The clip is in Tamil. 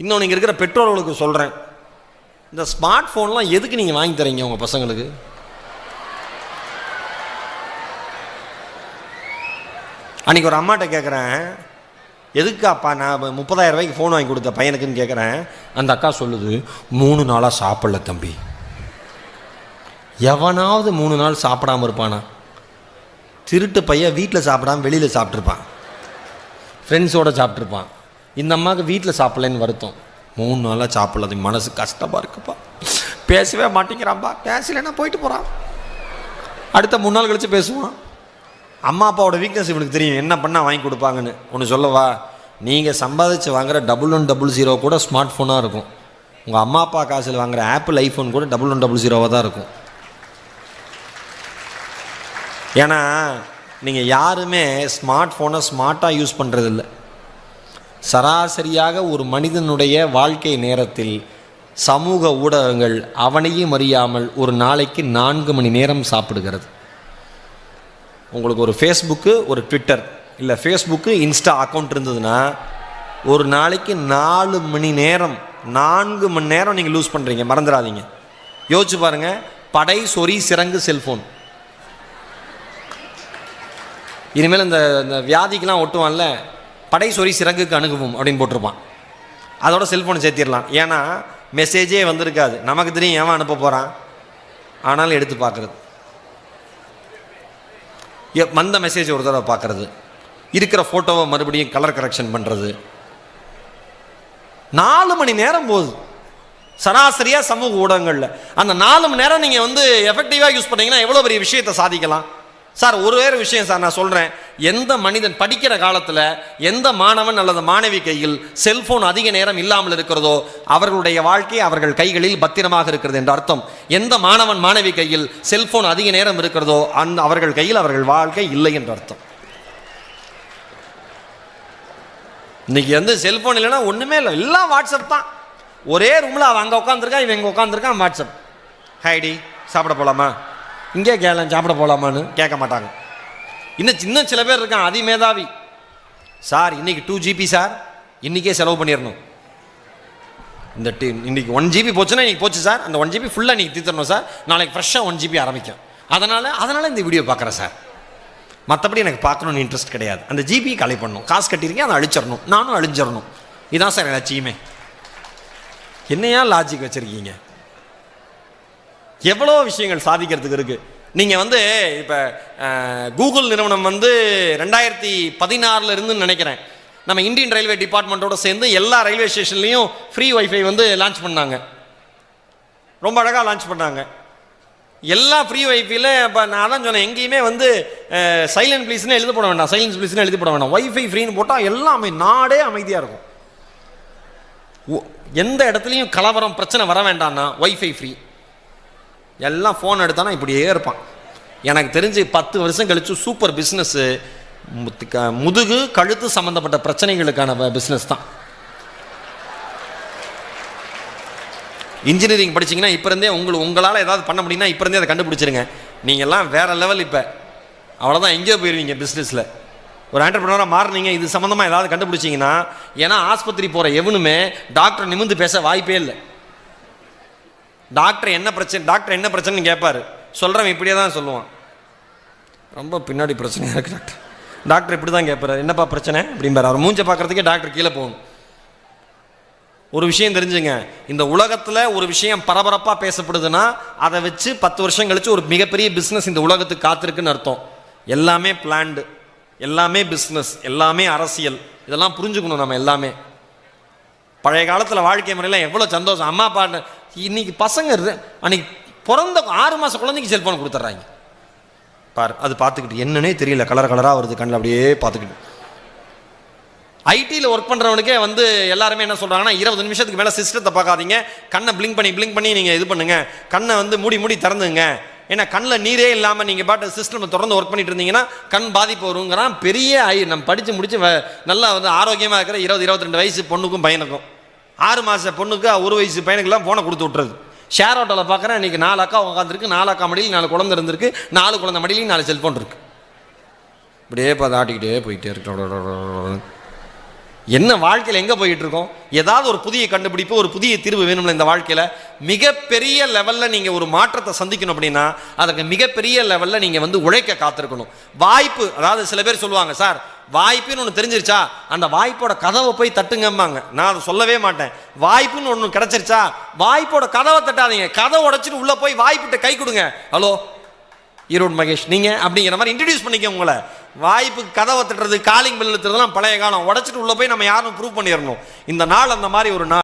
இன்னொன்று இங்கே இருக்கிற பெற்றோர்களுக்கு சொல்கிறேன், இந்த ஸ்மார்ட் ஃபோன்லாம் எதுக்கு நீங்கள் வாங்கி தரீங்க உங்கள் பசங்களுக்கு? அன்றைக்கி ஒரு அம்மாட்ட கேட்குறேன், எதுக்காப்பா நான் 30,000 ரூபாய்க்கு ஃபோன் வாங்கி கொடுத்த பையனுக்குன்னு கேட்குறேன். அந்த அக்கா சொல்லுது, 3 நாளாக சாப்பிடல தம்பி. எவனாவது 3 நாள் சாப்பிடாமல் இருப்பானா? திருட்டு பையன் வீட்டில் சாப்பிடாம வெளியில் சாப்பிட்ருப்பான், ஃப்ரெண்ட்ஸோடு சாப்பிட்ருப்பான். இந்த அம்மாவுக்கு வீட்டில் சாப்பிட்லன்னு வருத்தம், 3 நாளாக சாப்பிடல, மனசு கஷ்டமாக இருக்குப்பா. பேசவே மாட்டேங்கிறான்ப்பா, பேசலைன்னா போயிட்டு போகிறான், அடுத்த 3 நாள் கழித்து பேசுவான். அம்மா அப்பாவோட வீக்னஸ் இவனுக்கு தெரியும், என்ன பண்ணால் வாங்கி கொடுப்பாங்கன்னு. ஒன்று சொல்லவா, நீங்கள் சம்பாதிச்சு வாங்குகிற 1100 கூட ஸ்மார்ட் ஃபோனாக இருக்கும். உங்கள் அம்மா அப்பா காசில் வாங்குகிற ஆப்பிள் ஐஃபோன் கூட 1100 தான் இருக்கும். ஏன்னா நீங்கள் யாருமே ஸ்மார்ட் ஃபோனை ஸ்மார்ட்டாக யூஸ் பண்ணுறதில்ல. சராசரியாக ஒரு மனிதனுடைய வாழ்க்கை நேரத்தில் சமூக ஊடகங்கள் அவனையும் அறியாமல் ஒரு நாளைக்கு 4 மணி நேரம் சாப்பிடுகிறது. உங்களுக்கு ஒரு ஃபேஸ்புக்கு, ஒரு ட்விட்டர், இல்லை ஃபேஸ்புக்கு இன்ஸ்டா அக்கௌண்ட் இருந்ததுன்னா ஒரு நாளைக்கு 4 மணி நேரம் 4 மணி நேரம் நீங்கள் லூஸ் பண்ணுறீங்க, மறந்துடாதீங்க. யோசிச்சு பாருங்கள், படை சொறி சிறங்கு செல்ஃபோன். இனிமேல் இந்த வியாதிக்கெலாம் ஒட்டுவான்ல, படை சொறி சிறங்குக்கு அணுகுவோம் அப்படின்னு போட்டிருப்பான். அதோட செல்ஃபோனை சேர்த்திடலாம். ஏன்னா மெசேஜே வந்திருக்காது, நமக்கு தெரியும் ஏன் அனுப்ப போகிறான், ஆனாலும் எடுத்து பார்க்குறது, வந்த மெசேஜ் ஒரு தடவை பார்க்குறது, இருக்கிற ஃபோட்டோவை மறுபடியும் கலர் கரெக்ஷன் பண்ணுறது. 4 மணி நேரம் போகுது சராசரியாக சமூக ஊடகங்களில். அந்த 4 மணி நேரம் நீங்கள் எஃபெக்டிவாக யூஸ் பண்ணீங்கன்னா எவ்வளோ பெரிய விஷயத்தை சாதிக்கலாம். சார் ஒரு வேறு விஷயம் சார் நான் சொல்கிறேன், எந்த மனிதன் படிக்கிற காலத்தில் எந்த மாணவன் அல்லது மாணவி கையில் செல்ஃபோன் அதிக நேரம் இல்லாமல் இருக்கிறதோ அவர்களுடைய வாழ்க்கை அவர்கள் கைகளில் பத்திரமாக இருக்கிறது என்று அர்த்தம். எந்த மாணவன் மாணவி கையில் செல்ஃபோன் அதிக நேரம் இருக்கிறதோ அவர்கள் கையில் அவர்கள் வாழ்க்கை இல்லை என்று அர்த்தம். இன்னைக்கு செல்ஃபோன் இல்லைன்னா ஒன்றுமே இல்லை, எல்லாம் வாட்ஸ்அப் தான். ஒரே ரூமில் அவன் அங்கே உட்காந்துருக்கான், இவன் இங்கே உட்காந்துருக்கான், வாட்ஸ்அப். ஹைடி சாப்பிட போகலாமா, இங்கே கேளன் சாப்பிட போகலாமான்னு கேட்க மாட்டாங்க. இன்னும் சில பேர் இருக்கான் அதிமேதாவி, சார் இன்றைக்கி 2 GB சார், இன்றைக்கே செலவு பண்ணிடணும். இன்றைக்கி 1 GB போச்சுன்னா இன்றைக்கி போச்சு சார், அந்த 1 GB ஃபுல்லாக இன்றைக்கி தீர்த்தரணும் சார், நாளைக்கு ஃப்ரெஷ்ஷாக 1 GB ஆரம்பிக்கும். அதனால் இந்த வீடியோ பார்க்குறேன் சார், மற்றபடி எனக்கு பார்க்கணுன்னு இன்ட்ரெஸ்ட் கிடையாது. அந்த ஜிபி கலை பண்ணணும், காசு கட்டியிருக்கேன், அதை அழிச்சிடணும், நானும் அழிஞ்சிடணும். இதான் சார் லட்சியமே. என்னையா லாஜிக் வச்சுருக்கீங்க? எவ்வளோ விஷயங்கள் சாதிக்கிறதுக்கு இருக்குது. நீங்கள் இப்போ கூகுள் நிறுவனம் 2016 இருந்துன்னு நினைக்கிறேன், நம்ம இந்தியன் ரயில்வே டிபார்ட்மெண்ட்டோடு சேர்ந்து எல்லா ரயில்வே ஸ்டேஷன்லேயும் ஃப்ரீ வைஃபை லான்ச் பண்ணாங்க. ரொம்ப அழகாக லான்ச் பண்ணாங்க. எல்லா ஃப்ரீ வைஃபையில் இப்போ நான் தான் சொன்னேன், எங்கேயுமே சைலண்ட் ப்ளீஸ்னு எழுத போட வேண்டாம், சைலன்ஸ் ப்ளீஸ்னு எழுதி போட வேண்டாம், வைஃபை ஃப்ரீன்னு போட்டால் எல்லாமே நாடே அமைதியாக இருக்கும். எந்த இடத்துலையும் கலவரம் பிரச்சனை வர வேண்டாம்னா வைஃபை ஃப்ரீ. எல்லாம் ஃபோன் எடுத்தானா இப்படியே இருப்பான். எனக்கு தெரிஞ்சு 10 வருஷம் கழிச்சு சூப்பர் பிஸ்னஸ்ஸு முதுகு கழுத்து சம்மந்தப்பட்ட பிரச்சனைகளுக்கான பிஸ்னஸ் தான். இன்ஜினியரிங் படிச்சிங்கன்னா இப்போ இருந்தே உங்களால் ஏதாவது பண்ண முடியும்னா இப்போ இருந்தே அதை கண்டுபிடிச்சிருங்க. நீங்கள்லாம் வேறு லெவல். இப்போ அவ்வளோதான், எங்கேயோ போயிடுவீங்க பிஸ்னஸில். ஒரு ஆண்டர்பிரனராக மாறினீங்க, இது சம்மந்தமாக ஏதாவது கண்டுபிடிச்சிங்கன்னா. ஏன்னா ஆஸ்பத்திரி போகிற எவனுமே டாக்டர் நிமிர்ந்து பேச வாய்ப்பே இல்லை. டாக்டர் என்ன பிரச்சனைன்னு கேட்பார், சொல்கிறவன் இப்படியே தான் சொல்லுவான், ரொம்ப பின்னாடி பிரச்சனையாக இருக்குது டாக்டர் இப்படி தான் கேட்பார், என்னப்பா பிரச்சனை அப்படிம்பார். அவர் மூஞ்சை பார்க்குறதுக்கே டாக்டர் கீழே போகணும். ஒரு விஷயம் தெரிஞ்சுங்க, இந்த உலகத்தில் ஒரு விஷயம் பரபரப்பாக பேசப்படுதுன்னா அதை வச்சு 10 வருஷம் கழிச்சு ஒரு மிகப்பெரிய பிஸ்னஸ் இந்த உலகத்துக்கு காத்திருக்குன்னு அர்த்தம். எல்லாமே பிளான்டு, எல்லாமே பிஸ்னஸ், எல்லாமே அரசியல். இதெல்லாம் புரிஞ்சுக்கணும் நம்ம எல்லாமே. பழைய காலத்தில் வாழ்க்கை முறையில் எவ்வளோ சந்தோஷம். அம்மா அப்பா இன்னைக்கு பசங்க அன்னைக்கு பிறந்த 6 மாத குழந்தைக்கு செல்ஃபோன் கொடுத்துட்றாங்க பார். அது பார்த்துக்கிட்டு என்னன்னே தெரியல, கலர் கலராக வருது கண்ணில், அப்படியே பார்த்துக்கிட்டு. ஐடியில் ஒர்க் பண்ணுறவனுக்கே எல்லாருமே என்ன சொல்கிறாங்கன்னா, 20 நிமிஷத்துக்கு மேலே சிஸ்டத்தை பார்க்காதீங்க, கண்ணை பிளிங்க் பண்ணி நீங்கள் இது பண்ணுங்கள், கண்ணை மூடி திறந்துங்க. ஏன்னா கண்ணில் நீரே இல்லாமல் நீங்கள் பாட்டு சிஸ்டம் தொடர்ந்து ஒர்க் பண்ணிட்டு இருந்தீங்கன்னா கண் பாதிப்பு வருங்கிறான். பெரிய நம்ம படித்து முடித்து நல்லா ஆரோக்கியமாக இருக்கிற 20-22 வயசு பொண்ணுக்கும் பையனுக்கும், 6 மாத பொண்ணுக்கு 1 வயசு பையனுக்கெல்லாம் ஃபோனை கொடுத்து விட்டுறது. ஷேர் ஆட்டோவில் பார்க்குறேன், இன்றைக்கி 4 அக்கா உட்காந்துருக்கு, 4 அக்கா மடியில் 4 குழந்தை இருந்திருக்கு, 4 குழந்தை மடியிலையும் 4 செல்ஃபோன் இருக்குது. இப்படியே பார்த்து ஆட்டிக்கிட்டே போயிட்டே இருக்கு. என்ன வாழ்க்கையில் எங்கே போயிட்டு இருக்கோம்? ஏதாவது ஒரு புதிய கண்டுபிடிப்பு, ஒரு புதிய தீர்வு வேணும்ல இந்த வாழ்க்கையில். மிகப்பெரிய லெவலில் நீங்கள் ஒரு மாற்றத்தை சந்திக்கணும் அப்படின்னா அதற்கு மிகப்பெரிய லெவலில் நீங்கள் வந்து உழைக்க காத்திருக்கணும். வாய்ப்பு, அதாவது சில பேர் சொல்லுவாங்க, சார் வாய்ப்புன்னு ஒன்று தெரிஞ்சிருச்சா அந்த வாய்ப்போட கதவை போய் தட்டுங்கம்பாங்க. நான் அதை சொல்லவே மாட்டேன். வாய்ப்புன்னு ஒன்று கிடைச்சிருச்சா வாய்ப்போட கதவை தட்டாதீங்க, கதவை உடைச்சிட்டு உள்ளே போய் வாய்ப்பிட்ட கை கொடுங்க. ஹலோ ஈரோடு மகேஷ் நீங்கள் அப்படிங்கிற மாதிரி இன்ட்ரடியூஸ் பண்ணிக்க உங்களை. வாய்ப்புக்கு கதவை தட்டுறது, காலிங் பெல் எழுத்துறதுலாம் பழைய காலம். உடைச்சிட்டு உள்ளே போய் நம்ம யாரும் ப்ரூவ் பண்ணிடணும். இந்த நாள் அந்த மாதிரி ஒரு நாள்.